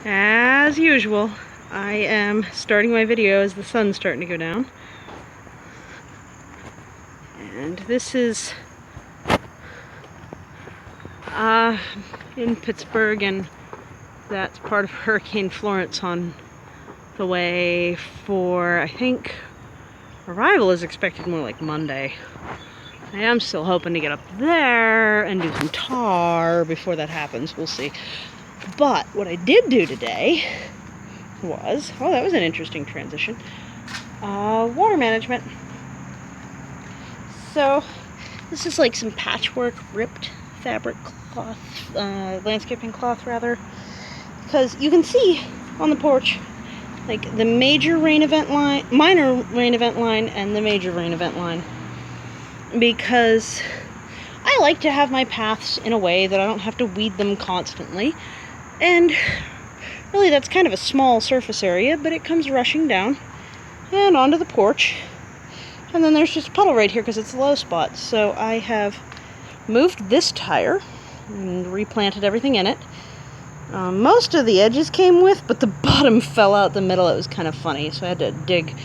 As usual, I am starting my video as the sun's starting to go down. And this is in Pittsburgh, and that's part of Hurricane Florence on the way for, I think, arrival is expected more like Monday. I am still hoping to get up there and do some tar before that happens. We'll see. But what I did do today was, oh, that was an interesting transition, water management. So this is like some patchwork ripped fabric cloth, landscaping cloth rather, because you can see on the porch like the major rain event line, minor rain event line, and the major rain event line, because I like to have my paths in a way that I don't have to weed them constantly. And really that's kind of a small surface area, but it comes rushing down and onto the porch. And then there's just a puddle right here because it's a low spot. So I have moved this tire and replanted everything in it. Most of the edges came with, but the bottom fell out the middle. It was kind of funny, so I had to dig.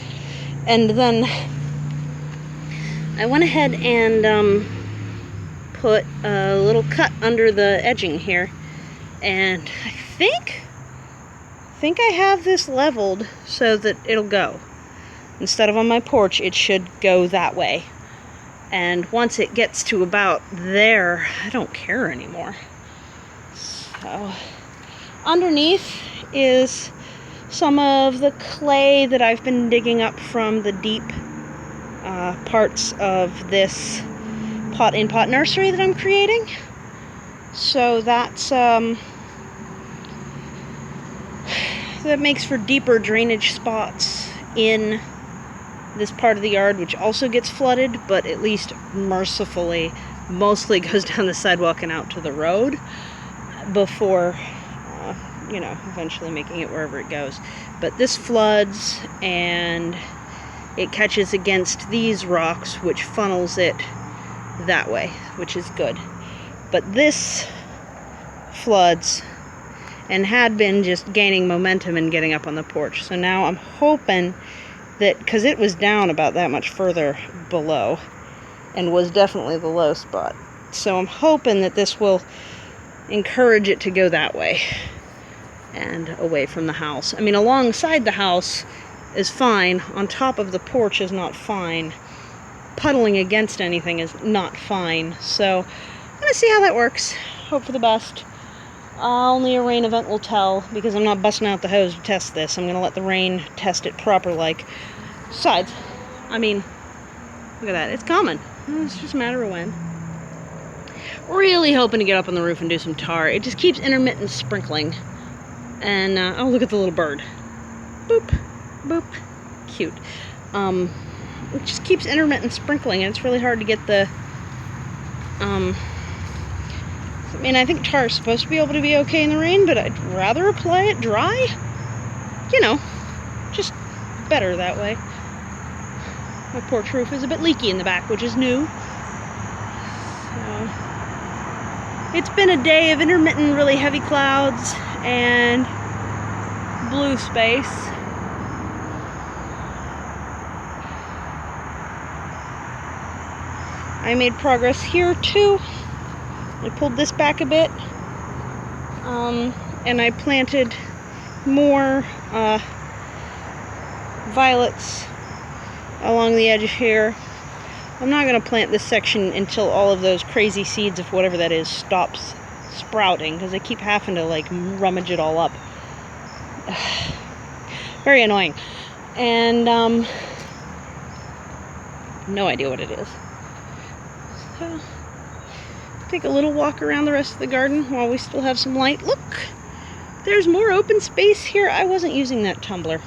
And then I went ahead and put a little cut under the edging here. And I think I have this leveled so that it'll go. Instead of on my porch, it should go that way. And once it gets to about there, I don't care anymore. So underneath is some of the clay that I've been digging up from the deep parts of this pot-in-pot nursery that I'm creating. So that's that makes for deeper drainage spots in this part of the yard, which also gets flooded, but at least mercifully mostly goes down the sidewalk and out to the road before eventually making it wherever it goes. But this floods and it catches against these rocks, which funnels it that way, which is good. But this floods and had been just gaining momentum and getting up on the porch. So now I'm hoping that, because it was down about that much further below and was definitely the low spot, so I'm hoping that this will encourage it to go that way and away from the house. I mean, alongside the house is fine. On top of the porch is not fine. Puddling against anything is not fine. So I'm going to see how that works. Hope for the best. Only a rain event will tell, because I'm not busting out the hose to test this. I'm going to let the rain test it proper like. Besides, I mean, look at that. It's coming. It's just a matter of when. Really hoping to get up on the roof and do some tar. It just keeps intermittent sprinkling. And, oh, look at the little bird. Boop, boop. Cute. It just keeps intermittent sprinkling, and it's really hard to get the, I mean, I think tar is supposed to be able to be okay in the rain, but I'd rather apply it dry. Just better that way. My porch roof is a bit leaky in the back, which is new. So it's been a day of intermittent, really heavy clouds and blue space. I made progress here too. I pulled this back a bit, and I planted more violets along the edge here. I'm not going to plant this section until all of those crazy seeds of whatever that is stops sprouting, because I keep having to like rummage it all up. Very annoying. And no idea what it is. So take a little walk around the rest of the garden while we still have some light. Look, there's more open space here. I wasn't using that tumbler.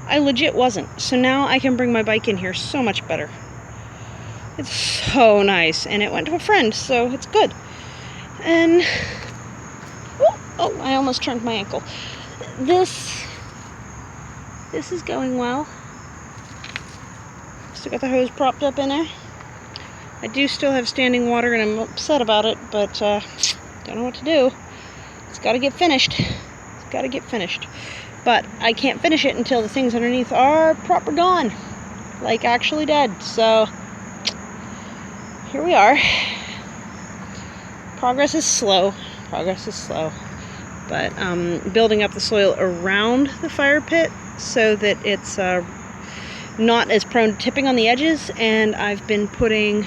I legit wasn't. So now I can bring my bike in here so much better. It's so nice. And it went to a friend, so it's good. And, oh, I almost turned my ankle. This is going well. Still got the hose propped up in there. I do still have standing water, and I'm upset about it, but don't know what to do. It's got to get finished. Gotta get finished. But I can't finish it until the things underneath are proper gone. Like actually dead. So here we are. Progress is slow. But building up the soil around the fire pit so that it's not as prone to tipping on the edges, and I've been putting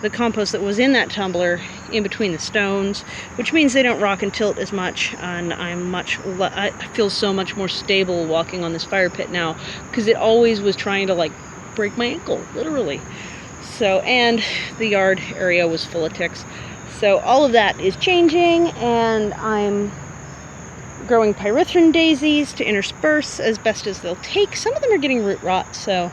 the compost that was in that tumbler in between the stones, which means they don't rock and tilt as much, and I feel so much more stable walking on this fire pit now, because it always was trying to like break my ankle, literally. So, and the yard area was full of ticks. So all of that is changing, and I'm growing pyrethrin daisies to intersperse as best as they'll take. Some of them are getting root rot, so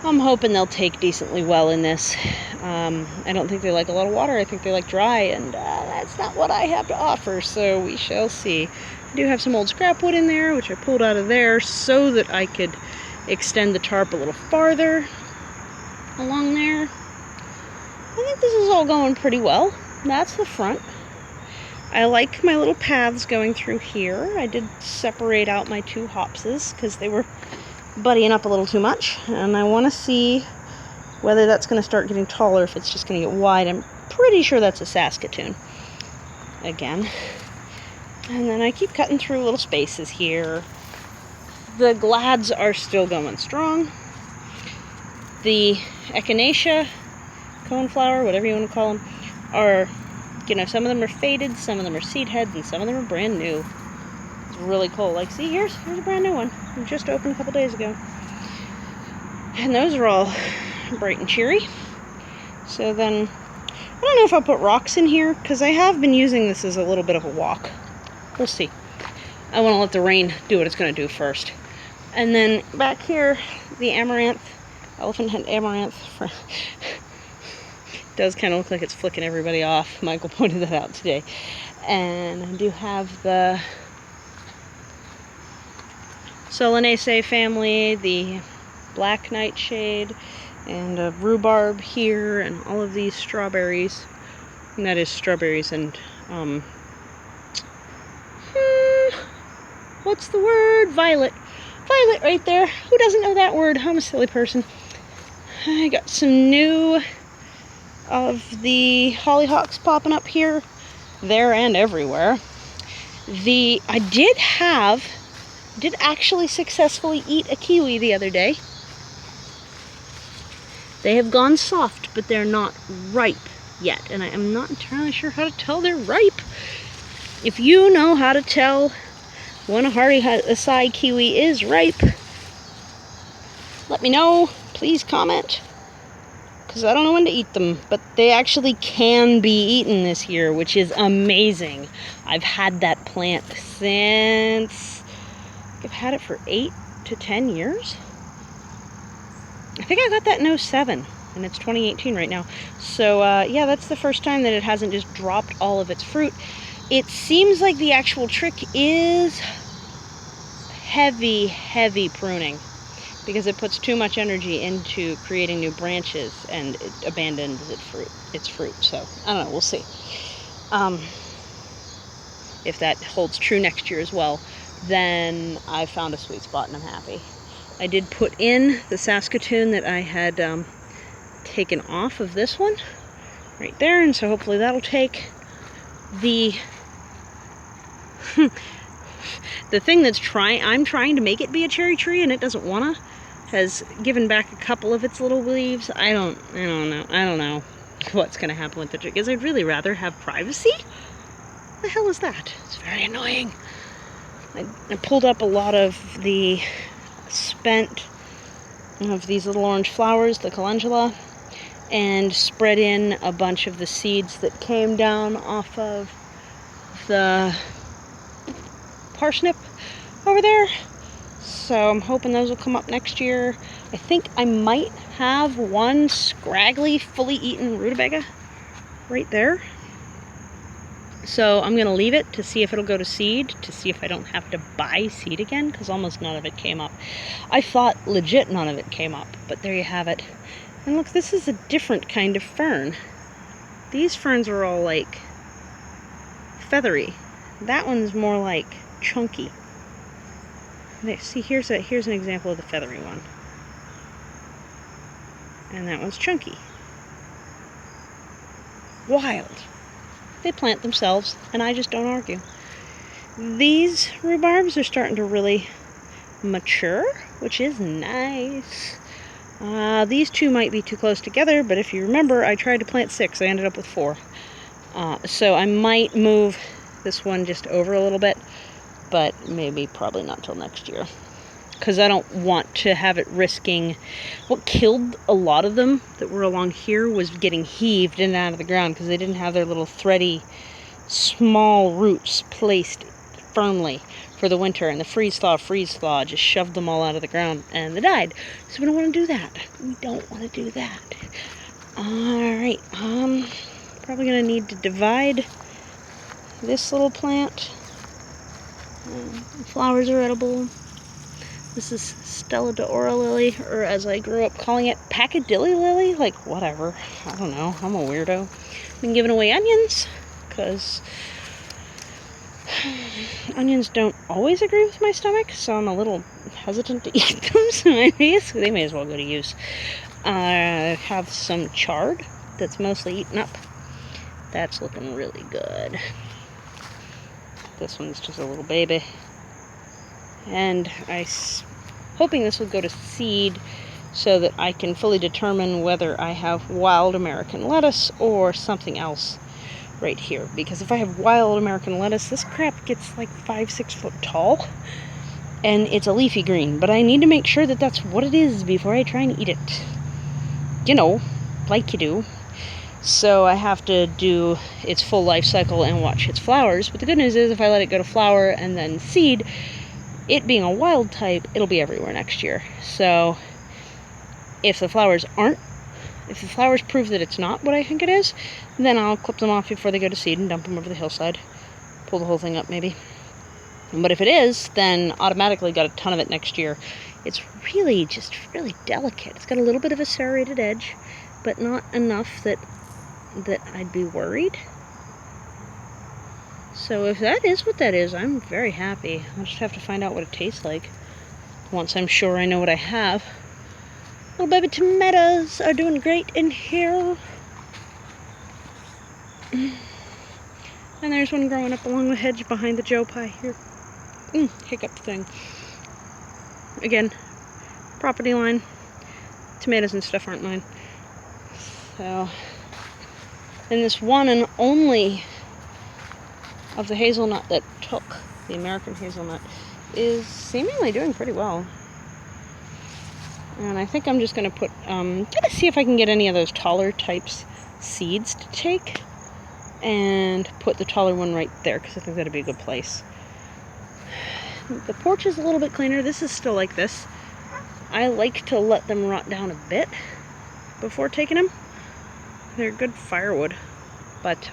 I'm hoping they'll take decently well in this. I don't think they like a lot of water. I think they like dry, and that's not what I have to offer, so we shall see. I do have some old scrap wood in there, which I pulled out of there so that I could extend the tarp a little farther along there. I think this is all going pretty well. That's the front. I like my little paths going through here. I did separate out my two hopses because they were buddying up a little too much, and I want to see whether that's going to start getting taller, if it's just going to get wide. I'm pretty sure that's a Saskatoon again. And then I keep cutting through little spaces here. The glads are still going strong. The echinacea, coneflower, whatever you want to call them, are, you know, some of them are faded, some of them are seed heads, and some of them are brand new. It's really cool. Like, see, here's a brand new one. It just opened a couple days ago. And those are all bright and cheery. So then, I don't know if I'll put rocks in here, because I have been using this as a little bit of a walk. We'll see. I want to let the rain do what it's going to do first. And then back here, the amaranth, elephant head amaranth, does kind of look like it's flicking everybody off. Michael pointed that out today. And I do have the Solanaceae family, the black nightshade, and a rhubarb here, and all of these strawberries. And that is strawberries and, what's the word? Violet. Violet right there. Who doesn't know that word? I'm a silly person. I got some new of the hollyhocks popping up here, there, and everywhere. I did actually successfully eat a kiwi the other day. They have gone soft, but they're not ripe yet, and I am not entirely sure how to tell they're ripe. If you know how to tell when a hardy acai kiwi is ripe, let me know. Please comment, because I don't know when to eat them, but they actually can be eaten this year, which is amazing. I've had that plant since, I've had it for 8 to 10 years. I think I got that in 2007, and it's 2018 right now. So yeah, that's the first time that it hasn't just dropped all of its fruit. It seems like the actual trick is heavy pruning, because it puts too much energy into creating new branches and it abandons its fruit. So I don't know, we'll see. If that holds true next year as well, then I found a sweet spot and I'm happy. I did put in the Saskatoon that I had taken off of this one right there, and so hopefully that'll take. The thing that's I'm trying to make it be a cherry tree, and it doesn't wanna, has given back a couple of its little leaves. I don't know what's gonna happen with the tree, because I'd really rather have privacy. What the hell is that? It's very annoying. I pulled up a lot of the spent of these little orange flowers, the calendula, and spread in a bunch of the seeds that came down off of the parsnip over there. So I'm hoping those will come up next year. I think I might have one scraggly, fully eaten rutabaga right there. So I'm going to leave it to see if it'll go to seed, to see if I don't have to buy seed again, because almost none of it came up. I thought legit none of it came up, but there you have it. And look, this is a different kind of fern. These ferns are all like feathery. That one's more like chunky. See, here's an example of the feathery one. And that one's chunky. Wild. They plant themselves, and I just don't argue. These rhubarbs are starting to really mature, which is nice. These two might be too close together, but if you remember, I tried to plant 6. I ended up with 4. So I might move this one just over a little bit, but probably not till next year. Because I don't want to have it risking... What killed a lot of them that were along here was getting heaved in and out of the ground because they didn't have their little thready, small roots placed firmly for the winter, and the freeze-thaw just shoved them all out of the ground, and they died. So we don't want to do that. We don't want to do that. Alright, probably going to need to divide this little plant. The flowers are edible. This is Stella d'Oro lily, or as I grew up calling it, Packadilly lily? Like, whatever. I don't know. I'm a weirdo. I've been giving away onions, because onions don't always agree with my stomach, so I'm a little hesitant to eat them, so they may as well go to use. I have some chard that's mostly eaten up. That's looking really good. This one's just a little baby. And I'm hoping this will go to seed so that I can fully determine whether I have wild American lettuce or something else right here. Because if I have wild American lettuce, this crap gets like 5-6 foot tall. And it's a leafy green. But I need to make sure that that's what it is before I try and eat it. You know, like you do. So I have to do its full life cycle and watch its flowers. But the good news is if I let it go to flower and then seed, it being a wild type, it'll be everywhere next year. So if the flowers prove that it's not what I think it is, then I'll clip them off before they go to seed and dump them over the hillside. Pull the whole thing up maybe. But if it is, then automatically got a ton of it next year. It's really delicate. It's got a little bit of a serrated edge, but not enough that I'd be worried. So if that is what that is, I'm very happy. I'll just have to find out what it tastes like once I'm sure I know what I have. Little baby tomatoes are doing great in here. And there's one growing up along the hedge behind the Joe pie here. Hiccup thing. Again, property line. Tomatoes and stuff aren't mine. So, and this one and only of the hazelnut that took, the American hazelnut, is seemingly doing pretty well. And I think I'm just going to put, gonna see if I can get any of those taller types seeds to take, and put the taller one right there, because I think that'd be a good place. The porch is a little bit cleaner. This is still like this. I like to let them rot down a bit before taking them. They're good firewood, but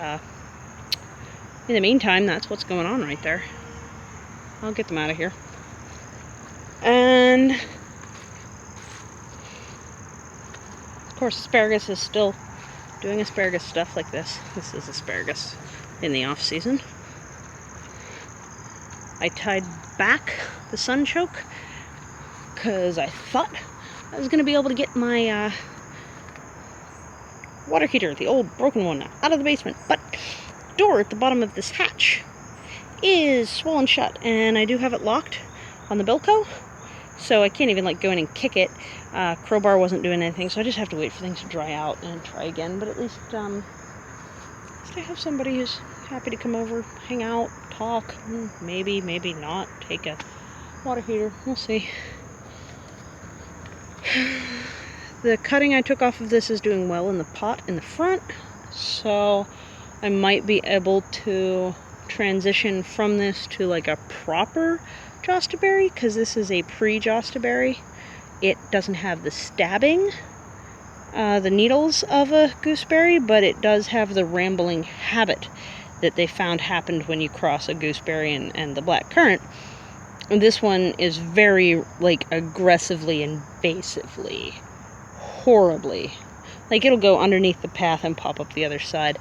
in the meantime, that's what's going on right there. I'll get them out of here. And of course, asparagus is still doing asparagus stuff like this. This is asparagus in the off season. I tied back the sunchoke because I thought I was going to be able to get my water heater, the old broken one, out of the basement. But the door at the bottom of this hatch is swollen shut, and I do have it locked on the Bilco, so I can't even go in and kick it. Crowbar wasn't doing anything, so I just have to wait for things to dry out and try again. But at least I have somebody who's happy to come over, hang out, talk, maybe not, take a water heater. We'll see. The cutting I took off of this is doing well in the pot in the front, so I might be able to transition from this to a proper jostaberry, because this is a pre-jostaberry. It doesn't have the stabbing, the needles of a gooseberry, but it does have the rambling habit that they found happened when you cross a gooseberry and the black currant. And this one is very, aggressively, invasively, horribly. It'll go underneath the path and pop up the other side.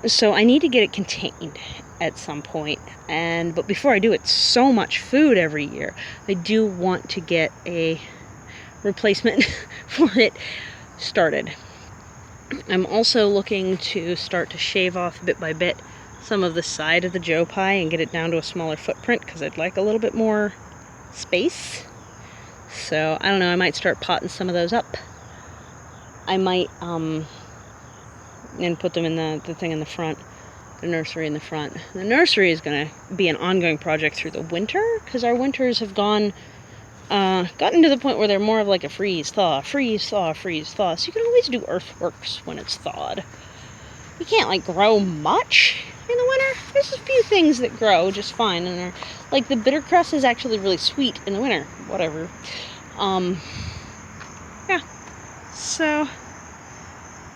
So I need to get it contained at some point. But before I do, it's so much food every year. I do want to get a replacement for it started. I'm also looking to start to shave off bit by bit some of the side of the Joe Pie and get it down to a smaller footprint because I'd like a little bit more space. So I don't know, I might start potting some of those up. I might and put them in the thing in the front, the nursery in the front. The nursery is going to be an ongoing project through the winter because our winters have gotten to the point where they're more of like a freeze thaw, freeze thaw, freeze thaw. So you can always do earthworks when it's thawed. You can't like grow much in the winter. There's a few things that grow just fine, and they're like the bitter crust is actually really sweet in the winter. Whatever. Yeah. So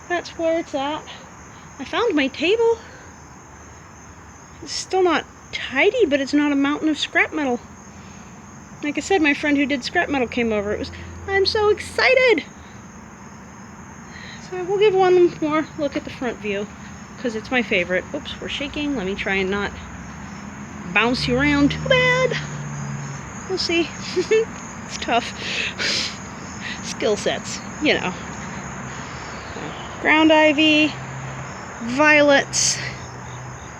that's where it's at. I found my table. It's still not tidy, but it's not a mountain of scrap metal. Like I said, my friend who did scrap metal came over. I'm so excited! So we'll give one more look at the front view, because it's my favorite. Oops, we're shaking. Let me try and not bounce you around too bad. We'll see. It's tough. Skill sets, you know. Ground ivy, violets,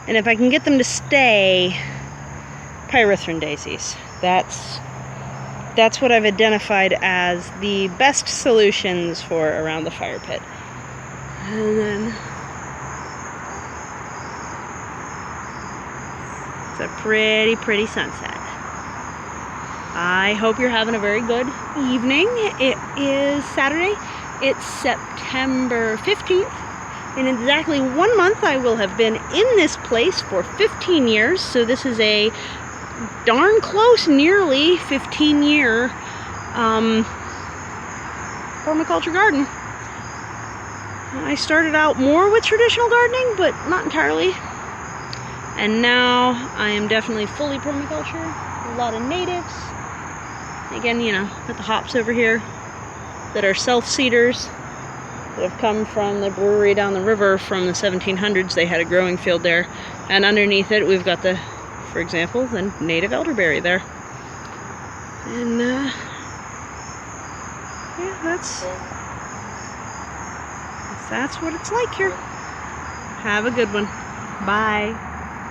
and if I can get them to stay, pyrethrin daisies. That's what I've identified as the best solutions for around the fire pit. And then it's a pretty sunset. I hope you're having a very good evening. It is Saturday. It's September 15th. In exactly 1 month, I will have been in this place for 15 years. So this is a darn close, nearly 15-year permaculture garden. I started out more with traditional gardening, but not entirely. And now I am definitely fully permaculture. A lot of natives. Again, you know, got the hops over here that are self-seeders that have come from the brewery down the river from the 1700s. They had a growing field there. And underneath it, we've got the, for example, the native elderberry there. And, yeah, that's what it's like here. Have a good one. Bye.